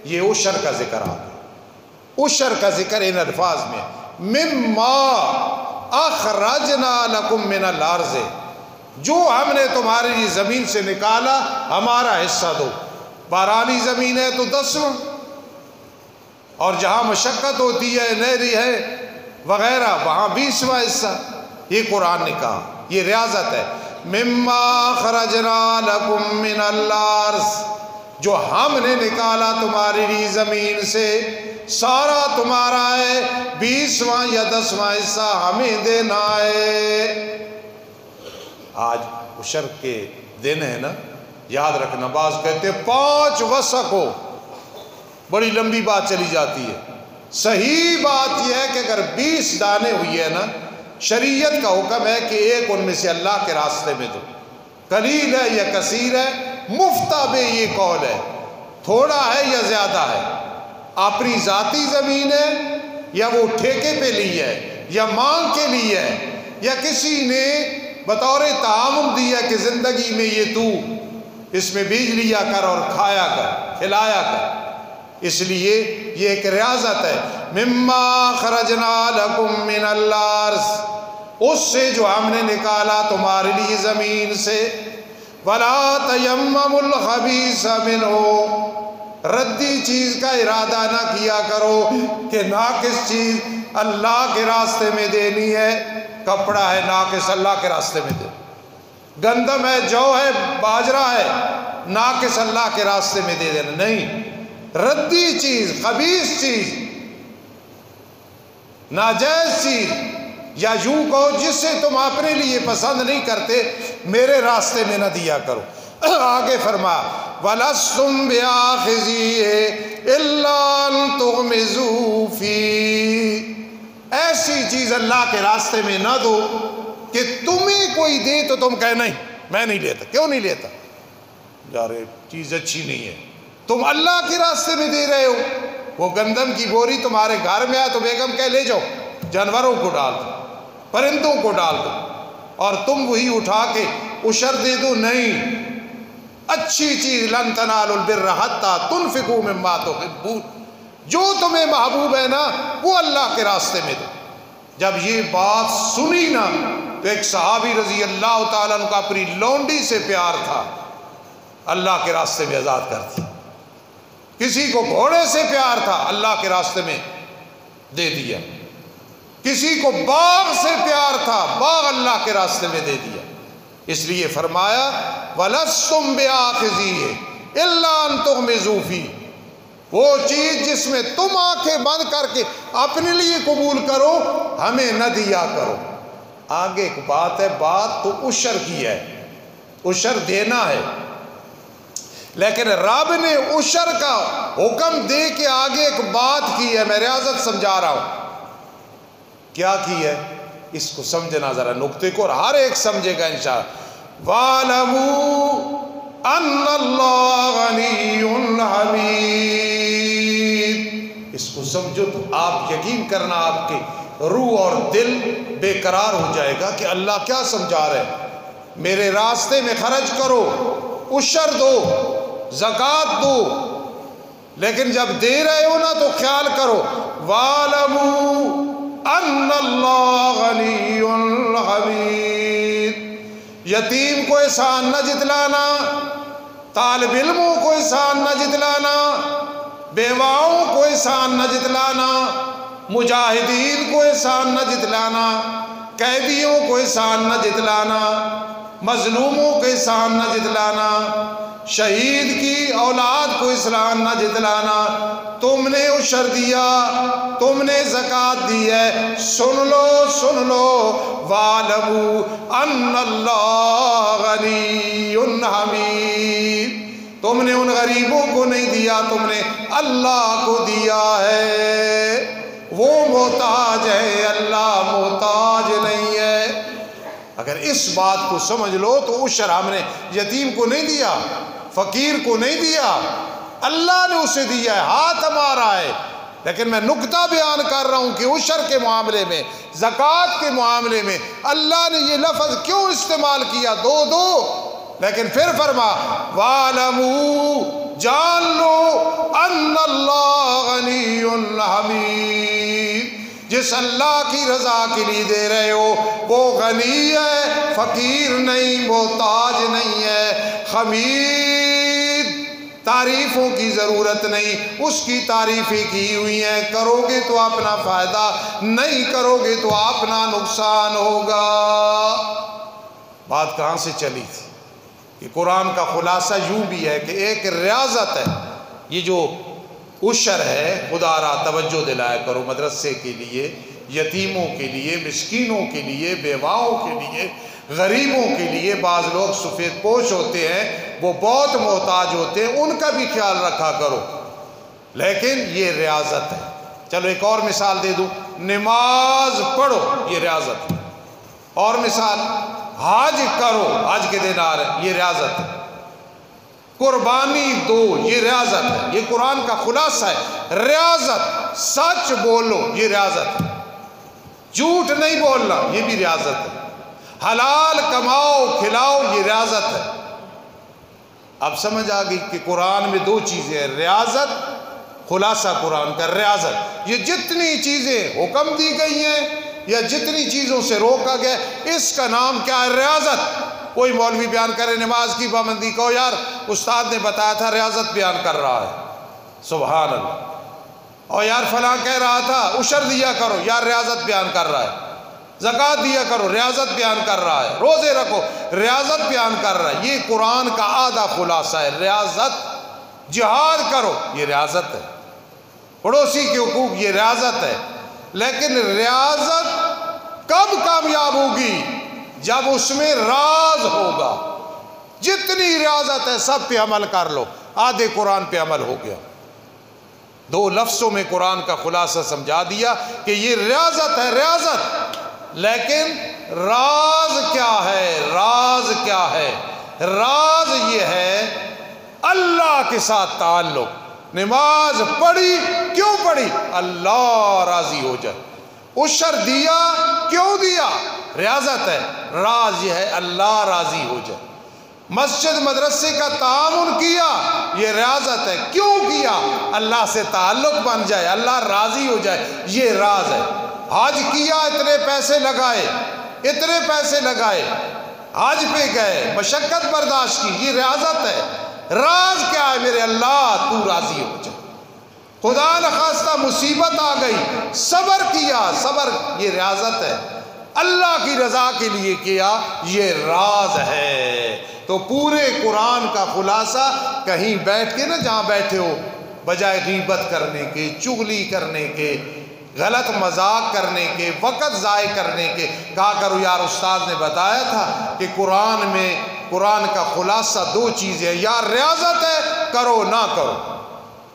یہ عشر کا ذکر آ گیا. عشر کا ذکر ان الفاظ میں, مما اخرجنا لکم من الارض, جو ہم نے تمہارے لیے زمین سے نکالا ہمارا حصہ دو. بارانی زمین ہے تو 10واں, اور جہاں مشقت ہوتی ہے, نہری ہے وغیرہ, وہاں 20واں حصہ. یہ قرآن نے کہا, یہ ریاضت ہے. مما اخرجنا لکم من الارض, جو ہم نے نکالا تمہارے لیے زمین سے, سارا تمہارا ہے, 20واں یا 10واں حصہ ہمیں دینا ہے. آج عشر کے دن ہے نا, یاد رکھنا. بعض کہتے 5 وسق ہو, بڑی لمبی بات چلی جاتی ہے. صحیح بات یہ ہے کہ اگر 20 دانے ہوئی ہے نا, شریعت کا حکم ہے کہ ایک ان میں سے اللہ کے راستے میں دو. قلیل ہے یا کثیر ہے, مفتابے یہ قول ہے, تھوڑا ہے یا زیادہ ہے, اپنی ذاتی زمین ہے یا وہ ٹھیکے پہ لی ہے یا مانگ کے لی ہے یا کسی نے بطور تعاون دیا کہ زندگی میں یہ تو اس میں بیج لیا کر اور کھایا کر, کھلایا کر. اس لیے یہ ایک ریاضت ہے. مما خرجنا لکم من الارض, اس سے جو ہم نے نکالا تمہارے لیے زمین سے. ولا تیمموا الخبیث منہ, ردی چیز کا ارادہ نہ کیا کرو کہ ناقص چیز اللہ کے راستے میں دینی ہے. کپڑا ہے ناقص اللہ کے راستے میں دے, گندم ہے, جو ہے, باجرہ ہے, ناقص اللہ کے راستے میں دے دینا نہیں. ردی چیز, خبیث چیز, ناجائز چیز, یا یوں کہو جسے تم اپنے لیے پسند نہیں کرتے, میرے راستے میں نہ دیا کرو. آگے فرما وَلَسْتُمْ بِآخِذِيهِ إِلَّا أَن تُغْمِضُوا فِيهِ, ایسی چیز اللہ کے راستے میں نہ دو کہ تمہیں کوئی دے تو تم کہے نہیں میں نہیں لیتا. کیوں نہیں لیتا؟ یار چیز اچھی نہیں ہے, تم اللہ کے راستے میں دے رہے ہو. وہ گندم کی بوری تمہارے گھر میں آئے تو بیگم کہے لے جاؤ، جانوروں کو ڈال دو، پرندوں کو ڈال دو، اور تم وہی اٹھا کے عشر دے دو. نہیں، اچھی چیز لن تنالوا البر حتی تنفقوا مما تحبون، جو تمہیں محبوب ہے نا وہ اللہ کے راستے میں دو. جب یہ بات سنی نا تو ایک صحابی رضی اللہ تعالیٰ عنہ کا اپنی لونڈی سے پیار تھا، اللہ کے راستے میں آزاد کر دیا. کسی کو گھوڑے سے پیار تھا، اللہ کے راستے میں دے دیا. کسی کو باغ سے پیار تھا، باغ اللہ کے راستے میں دے دیا. اس لیے فرمایا وَلَسْتُمْ بِآخِذِيهِ إِلَّا أَن تُغْمِضُوا فِيهِ، وہ چیز جس میں تم آنکھیں بند کر کے اپنے لیے قبول کرو، ہمیں نہ دیا کرو. آگے ایک بات ہے، بات تو عشر کی ہے، عشر دینا ہے، لیکن رب نے عشر کا حکم دے کے آگے ایک بات کی ہے. میں ریاضت سمجھا رہا ہوں. کیا کی ہے؟ اس کو سمجھنا ذرا نقطے کو، اور ہر ایک سمجھے گا انشاءاللہ. وَاعْلَمُوا أَنَّ اللَّهَ غَنِيٌّ حَمِيدٌ. اس کو سمجھو تو آپ یقین کرنا آپ کے روح اور دل بے قرار ہو جائے گا کہ اللہ کیا سمجھا رہے ہیں. میرے راستے میں خرچ کرو، عشر دو، زکوٰۃ دو، لیکن جب دے رہے ہو نا تو خیال کرو وَاعْلَمُوا أَنَّ اللَّهَ غَنِيٌّ حَمِيدٌ. یتیم کو احسان نہ جتلانا، طالب علموں کو احسان نہ جتلانا، بیواؤں کو احسان نہ جتلانا، مجاہدین کو احسان نہ جتلانا، قیدیوں کو احسان نہ جتلانا، مظلوموں کو احسان نہ جتلانا، شہید کی اولاد کو احسان نہ جتلانا. تم نے عشر دیا، تم نے زکوٰۃ دی ہے، سن لو سن لو وَاعْلَمُوا أَنَّ اللَّهَ غَنِيٌّ حَمِيدٌ. تم نے ان غریبوں کو نہیں دیا، تم نے اللہ کو دیا ہے. وہ محتاج ہے، اللہ محتاج نہیں ہے. اگر اس بات کو سمجھ لو تو عشر ہم نے یتیم کو نہیں دیا، فقیر کو نہیں دیا، اللہ نے اسے دیا ہے، ہاتھ ہمارا ہے. لیکن میں نکتہ بیان کر رہا ہوں کہ عشر کے معاملے میں، زکوٰۃ کے معاملے میں اللہ نے یہ لفظ کیوں استعمال کیا؟ دو دو. لیکن پھر فرما وَاعْلَمُوا، جان لو أَنَّ اللَّهَ غَنِيٌّ حَمِيدٌ. جس اللہ کی رضا کے لیے دے رہے ہو وہ غنی ہے، فقیر نہیں، محتاج نہیں ہے. حمید، تعریفوں کی ضرورت نہیں، اس کی تعریفیں کی ہوئی ہیں. کرو گے تو اپنا فائدہ، نہیں کرو گے تو اپنا نقصان ہوگا. بات کہاں سے چلی تھی کہ قرآن کا خلاصہ یوں بھی ہے کہ ایک ریاضت ہے. یہ جو عشر ہے، خدا را توجہ دلایا کرو. مدرسے کے لیے، یتیموں کے لیے، مسکینوں کے لیے، بیواؤں کے لیے، غریبوں کے لیے. بعض لوگ سفید پوش ہوتے ہیں، وہ بہت محتاج ہوتے ہیں، ان کا بھی خیال رکھا کرو. لیکن یہ ریاضت ہے. چلو ایک اور مثال دے دوں، نماز پڑھو، یہ ریاضت ہے. اور مثال، حج کرو، حج کے دن آ رہے، یہ ریاضت ہے. قربانی دو، یہ ریاضت ہے. یہ قرآن کا خلاصہ ہے. ریاضت، سچ بولو، یہ ریاضت ہے. جھوٹ نہیں بولنا، یہ بھی ریاضت ہے. حلال کماؤ کھلاؤ، یہ ریاضت ہے. اب سمجھ آ گئی کہ قرآن میں دو چیزیں ہیں، ریاضت، خلاصہ قرآن کا ریاضت. یہ جتنی چیزیں حکم دی گئی ہیں یا جتنی چیزوں سے روکا گیا، اس کا نام کیا ہے؟ ریاضت. کوئی مولوی بیان کرے نماز کی پابندی کو، یار استاد نے بتایا تھا، ریاضت بیان کر رہا ہے. سبحان اللہ. اور یار فلاں کہہ رہا تھا عشر دیا کرو، یار ریاضت بیان کر رہا ہے. زکوٰۃ دیا کرو، ریاضت بیان کر رہا ہے. روزے رکھو، ریاضت بیان کر رہا ہے. یہ قرآن کا آدھا خلاصہ ہے، ریاضت. جہاد کرو، یہ ریاضت ہے. پڑوسی کے حقوق، یہ ریاضت ہے. لیکن ریاضت کب کامیاب ہوگی؟ جب اس میں راز ہوگا. جتنی ریاضت ہے سب پہ عمل کر لو، آدھے قرآن پہ عمل ہو گیا. دو لفظوں میں قرآن کا خلاصہ سمجھا دیا کہ یہ ریاضت ہے، ریاضت. لیکن راز کیا ہے؟ راز کیا ہے؟ راز یہ ہے اللہ کے ساتھ تعلق۔ نماز پڑھی، کیوں پڑھی؟ اللہ راضی ہو جائے۔ عشر دیا، کیوں دیا؟ ریاضت ہے۔ راز یہ ہے اللہ راضی ہو جائے۔ مسجد مدرسے کا تعاون کیا، یہ ریاضت ہے۔ کیوں کیا؟ اللہ سے تعلق بن جائے، اللہ راضی ہو جائے، یہ راز ہے۔ حج کیا، اتنے پیسے لگائے، اتنے پیسے لگائے، حج پہ گئے، مشقت برداشت کی، یہ ریاضت ہے۔ راز کیا ہے؟ میرے اللہ تو راضی ہو جائے۔ خدا نخواستہ مصیبت آ گئی، صبر کیا، صبر یہ ریاضت ہے۔ اللہ کی رضا کے لیے کیا، یہ راز ہے۔ تو پورے قرآن کا خلاصہ کہیں بیٹھ کے، نہ جہاں بیٹھے ہو، بجائے غیبت کرنے کے، چغلی کرنے کے، غلط مذاق کرنے کے، وقت ضائع کرنے کے، کہا کرو یار استاد نے بتایا تھا کہ قرآن میں قرآن کا خلاصہ دو چیزیں، یا ریاضت ہے، کرو نہ کرو،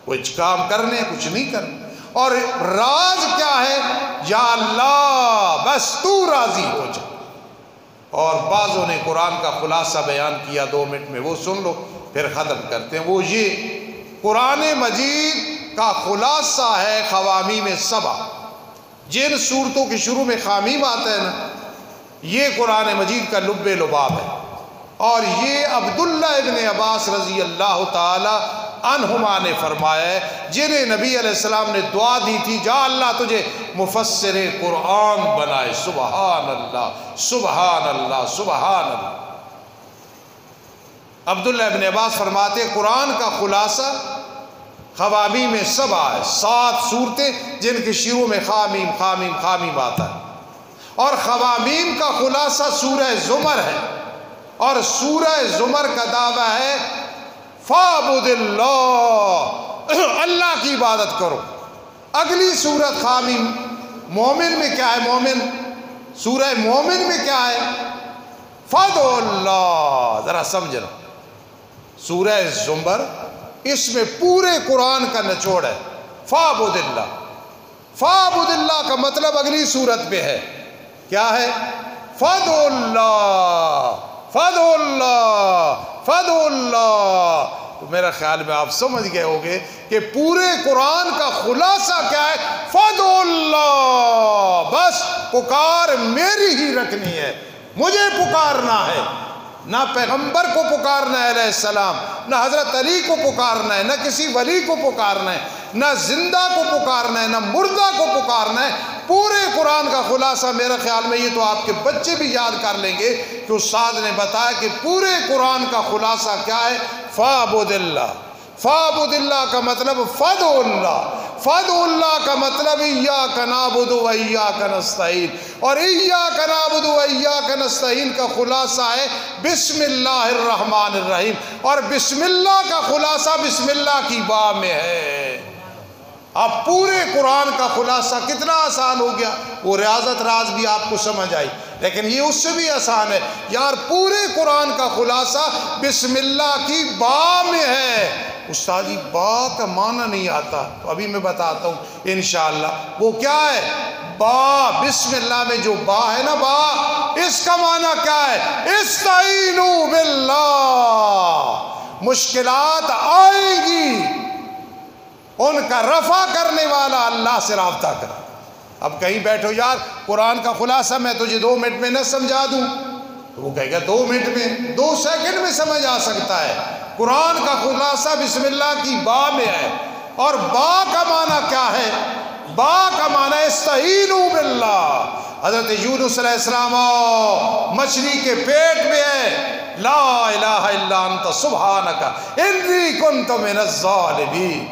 کچھ کام کرنے کچھ نہیں کرنے، اور راز کیا ہے؟ یا اللہ بس تو راضی ہو جا۔ اور بعضوں نے قرآن کا خلاصہ بیان کیا 2 منٹ میں، وہ سن لو پھر ختم کرتے ہیں۔ وہ یہ قرآن مجید کا خلاصہ ہے خوامیم 7، جن صورتوں کے شروع میں خامیم آتا ہے نا، یہ قرآن مجید کا لب لباب ہے۔ اور یہ عبداللہ ابن عباس رضی اللہ تعالی عنہما نے فرمایا ہے، جنہیں نبی علیہ السلام نے دعا دی تھی، جا اللہ تجھے مفسر قرآن بنائے۔ سبحان اللہ، سبحان اللہ، سبحان اللہ۔ عبداللہ ابن عباس فرماتے ہیں قرآن کا خلاصہ خوامیم میں 7 ہے، 7 صورتیں جن کے شروع میں خامیم خامیم خامیم آتا ہے، اور خوامیم کا خلاصہ سورہ زمر ہے، اور سورہ زمر کا دعویٰ ہے فَعْبُدِ اللَّهِ، اللہ کی عبادت کرو۔ اگلی سورت خامیم مومن میں کیا ہے؟ مومن سورہ مومن میں کیا ہے؟ فَدْعُ اللَّهِ، ذرا سمجھنا۔ سورہ زمر اس میں پورے قرآن کا نچوڑ ہے، فَعْبُدِ اللَّهِ۔ فَعْبُدِ اللَّهِ کا مطلب اگلی سورت پہ ہے، کیا ہے؟ فَدْعُ اللَّهِ، فَدْعُ اللَّهِ، فَدْعُ اللَّهِ۔ تو میرا خیال میں آپ سمجھ گئے ہوگے کہ پورے قرآن کا خلاصہ کیا ہے؟ فَدْعُ اللَّهِ، بس پکار میری ہی رکھنی ہے، مجھے پکارنا ہے، نہ پیغمبر کو پکارنا ہے علیہ السلام، نہ حضرت علی کو پکارنا ہے، نہ کسی ولی کو پکارنا ہے، نہ زندہ کو پکارنا ہے، نہ مردہ کو پکارنا ہے۔ پورے قرآن کا خلاصہ میرے خیال میں، یہ تو آپ کے بچے بھی یاد کر لیں گے کہ استاد نے بتایا کہ پورے قرآن کا خلاصہ کیا ہے؟ فَعْبُدِ اللَّهِ۔ فَعْبُدِ اللَّهِ کا مطلب فَدْعُ اللَّهِ، فَدْعُ اللَّهِ کا مطلب إِيَّاكَ نَعْبُدُ وَإِيَّاكَ نَسْتَعِينُ، اور إِيَّاكَ نَعْبُدُ وَإِيَّاكَ نَسْتَعِينُ کا خلاصہ ہے بسم اللہ الرحمن الرحیم، اور بسم اللہ کا خلاصہ بسم اللہ کی با میں ہے۔ اب پورے قرآن کا خلاصہ کتنا آسان ہو گیا، وہ ریاضت راز بھی آپ کو سمجھ آئی، لیکن یہ اس سے بھی آسان ہے یار، پورے قرآن کا خلاصہ بسم اللہ کی با میں ہے۔ استاد جی با کا معنی نہیں آتا، تو ابھی میں بتاتا ہوں انشاءاللہ وہ کیا ہے۔ با، بسم اللہ میں جو با ہے نا، با اس کا معنی کیا ہے؟ استعینوا باللہ، مشکلات آئیں گی، ان کا رفع کرنے والا اللہ سے رابطہ کر۔ اب کہیں بیٹھو یار قرآن کا خلاصہ میں تجھے 2 منٹ میں نہ سمجھا دوں، تو وہ کہے گا 2 منٹ میں، 2 سیکنڈ میں سمجھ آ سکتا ہے۔ قرآن کا خلاصہ بسم اللہ کی با میں ہے، اور با کا معنی کیا ہے؟ با کا معنی استعینوا باللہ۔ حضرت یونس علیہ السلام مچھلی کے پیٹ میں ہے، لا الہ الا انت سبحانک انی کنت من الظالمین۔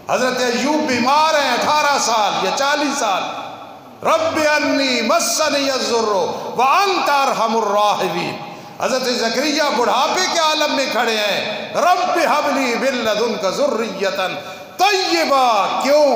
حضرت ایوب بیمار ہیں 18 سال یا 40 سال، رب انی مسنی الضر وانت ارحم الراحمین۔ حضرت زکریا بڑھاپے کے عالم میں کھڑے ہیں، رب ہب لی من لدنک ذریۃ طیبہ۔ کیوں؟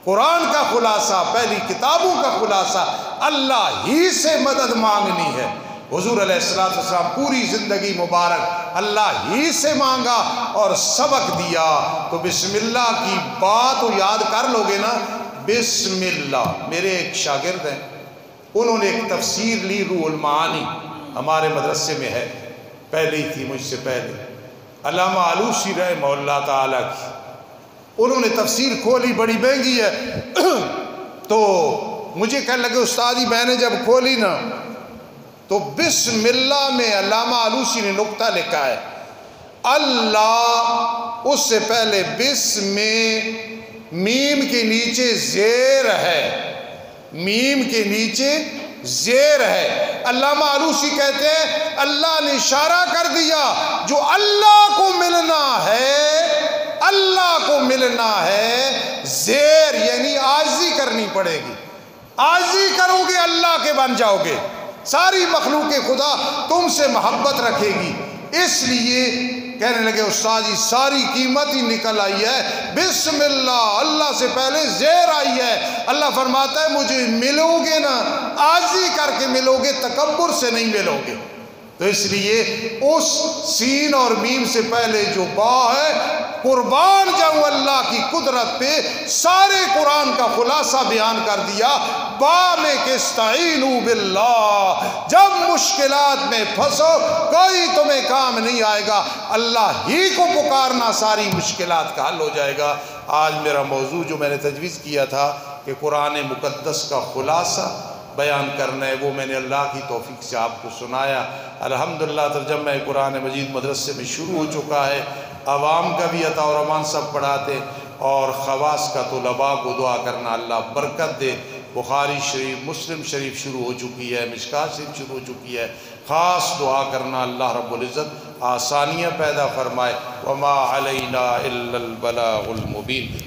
قرآن کا خلاصہ، پہلی کتابوں کا خلاصہ اللہ ہی سے مدد مانگنی ہے۔ حضور علیہ السلام پوری زندگی مبارک اللہ ہی سے مانگا اور سبق دیا۔ تو بسم اللہ کی بات تو یاد کر لو گے نا، بسم اللہ۔ میرے ایک شاگرد ہیں، انہوں نے ایک تفسیر لی، روح المعانی، ہمارے مدرسے میں ہے، پہلے ہی تھی مجھ سے پہلے۔ علامہ آلوسی رحمہ اللہ تعالیٰ کی، انہوں نے تفسیر کھولی، بڑی مہنگی ہے، تو مجھے کہنے لگے استاد جی میں نے جب کھولی نا تو بسم اللہ میں علامہ آلوسی نے نقطہ لکھا ہے، اللہ اس سے پہلے بسم میں میم کے نیچے زیر ہے، میم کے نیچے زیر ہے۔ علامہ آلوسی کہتے ہیں اللہ نے اشارہ کر دیا جو اللہ کو ملنا ہے، اللہ کو ملنا ہے، زیر یعنی عاجزی کرنی پڑے گی، عاجزی کرو گے اللہ کے بن جاؤ گے، ساری مخلوق خدا تم سے محبت رکھے گی۔ اس لیے کہنے لگے استاد جی ساری قیمت ہی نکل آئی ہے، بسم اللہ، اللہ سے پہلے زیر آئی ہے۔ اللہ فرماتا ہے مجھے ملو گے نا عاجزی کر کے ملو گے، تکبر سے نہیں ملو گے۔ تو اس لیے اس سین اور میم سے پہلے جو با ہے، قربان جاؤں اللہ کی قدرت پہ، سارے قرآن کا خلاصہ بیان کر دیا۔ با میں کہ استعینوا باللہ، جب مشکلات میں پھنسو کوئی تمہیں کام نہیں آئے گا، اللہ ہی کو پکارنا، ساری مشکلات کا حل ہو جائے گا۔ آج میرا موضوع جو میں نے تجویز کیا تھا کہ قرآن مقدس کا خلاصہ بیان کرنا ہے، وہ میں نے اللہ کی توفیق سے آپ کو سنایا۔ الحمدللہ ترجمہ قرآن مجید مدرسے میں شروع ہو چکا ہے، عوام کا بھی عطا و رحمان سب پڑھاتے، اور خواص کا طلباء کو دعا کرنا اللہ برکت دے۔ بخاری شریف، مسلم شریف شروع ہو چکی ہے، مشکات شریف شروع ہو چکی ہے، خاص دعا کرنا اللہ رب العزت آسانیاں پیدا فرمائے۔ وما علینا الا البلاغ المبین۔